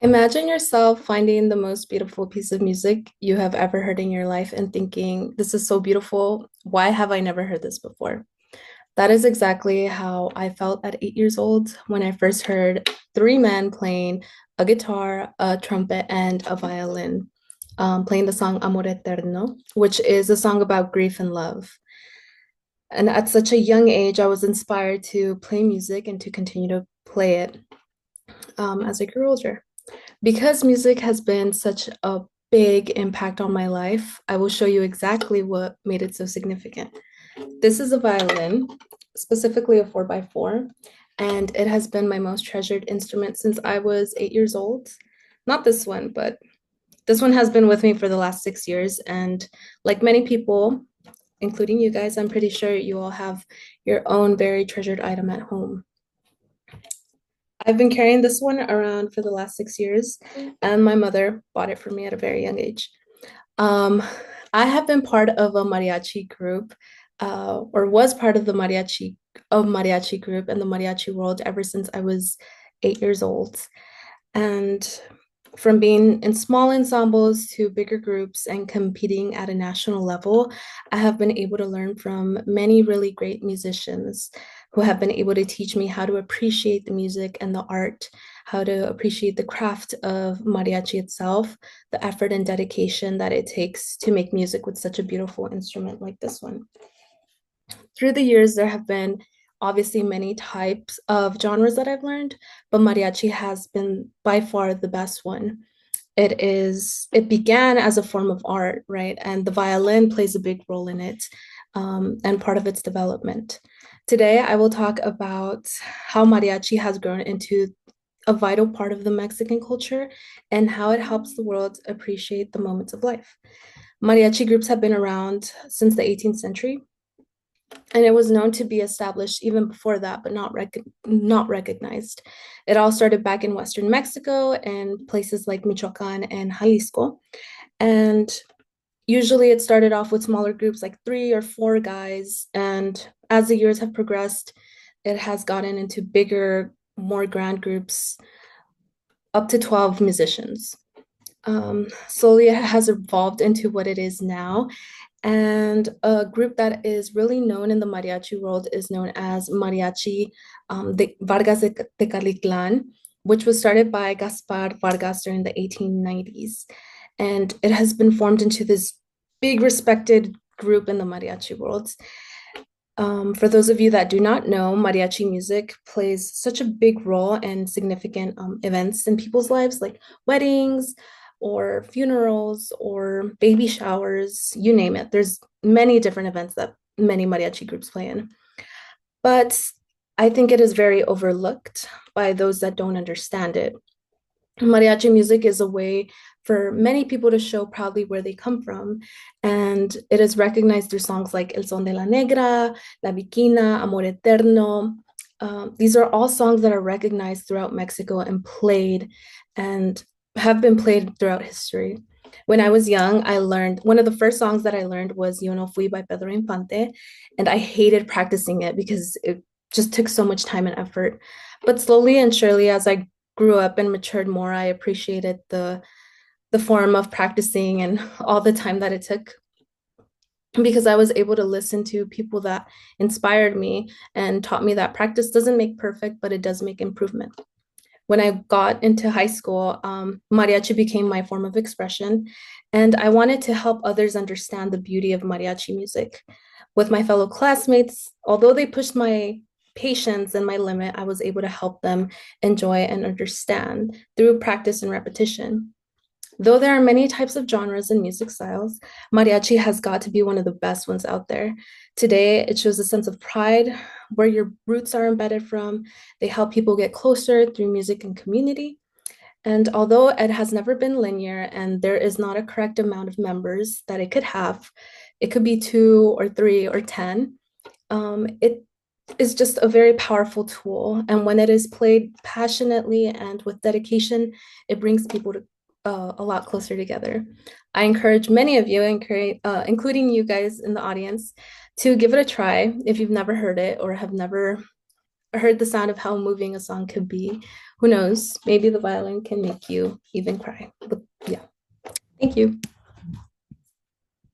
Imagine yourself finding the most beautiful piece of music you have ever heard in your life and thinking, this is so beautiful. Why have I never heard this before? That is exactly how I felt at 8 years old when I first heard three men playing a guitar, a trumpet, and a violin, playing the song Amor Eterno, which is a song about grief and love. And at such a young age, I was inspired to play music and to continue to play it as I grew older. Because music has been such a big impact on my life, I will show you exactly what made it so significant. This is a violin, specifically a 4x4, and it has been my most treasured instrument since I was 8 years old. Not this one, but this one has been with me for the last 6 years. And like many people, including you guys, I'm pretty sure you all have your own very treasured item at home. I've been carrying this one around for the last 6 years, and my mother bought it for me at a very young age. Um, I have been part of a mariachi group, or was part of the mariachi group in the mariachi world ever since I was 8 years old. And from being in small ensembles to bigger groups and competing at a national level, I have been able to learn from many really great musicians who have been able to teach me how to appreciate the music and the art, how to appreciate the craft of mariachi itself, the effort and dedication that it takes to make music with such a beautiful instrument like this one. Through the years, there have been obviously many types of genres that I've learned, but mariachi has been by far the best one. It began as a form of art, right? And the violin plays a big role in it, and part of its development. Today, I will talk about how mariachi has grown into a vital part of the Mexican culture and how it helps the world appreciate the moments of life. Mariachi groups have been around since the 18th century, and it was known to be established even before that, but not recognized. It all started back in Western Mexico and places like Michoacan and Jalisco. And usually it started off with smaller groups, like three or four guys. And as the years have progressed, it has gotten into bigger, more grand groups, up to 12 musicians. Slowly it has evolved into what it is now. And a group that is really known in the mariachi world is known as Mariachi de Vargas de Tecalitlan, which was started by Gaspar Vargas during the 1890s. And it has been formed into this big respected group in the mariachi world. For those of you that do not know, mariachi music plays such a big role in significant events in people's lives, like weddings or funerals or baby showers, you name it. There's many different events that many mariachi groups play in. But I think it is very overlooked by those that don't understand it. Mariachi music is a way for many people to show proudly where they come from. And it is recognized through songs like El Son de la Negra, La Viquina, Amor Eterno. These are all songs that are recognized throughout Mexico and played and have been played throughout history. When I was young, I learned one of the first songs that I learned was Yo No Fui by Pedro Infante. And I hated practicing it because it just took so much time and effort. But slowly and surely, as I grew up and matured more, I appreciated the form of practicing and all the time that it took because I was able to listen to people that inspired me and taught me that practice doesn't make perfect, but it does make improvement. When I got into high school, mariachi became my form of expression, and I wanted to help others understand the beauty of mariachi music. With my fellow classmates, although they pushed my patience and my limit, I was able to help them enjoy and understand through practice and repetition. Though there are many types of genres and music styles, mariachi has got to be one of the best ones out there. Today, it shows a sense of pride, where your roots are embedded from. They help people get closer through music and community. And although it has never been linear and there is not a correct amount of members that it could have, it could be two or three or 10, it is just a very powerful tool. And when it is played passionately and with dedication, it brings people to a lot closer together. I encourage many of you, including you guys in the audience, to give it a try if you've never heard it or have never heard the sound of how moving a song could be. Who knows? Maybe the violin can make you even cry. But yeah, thank you.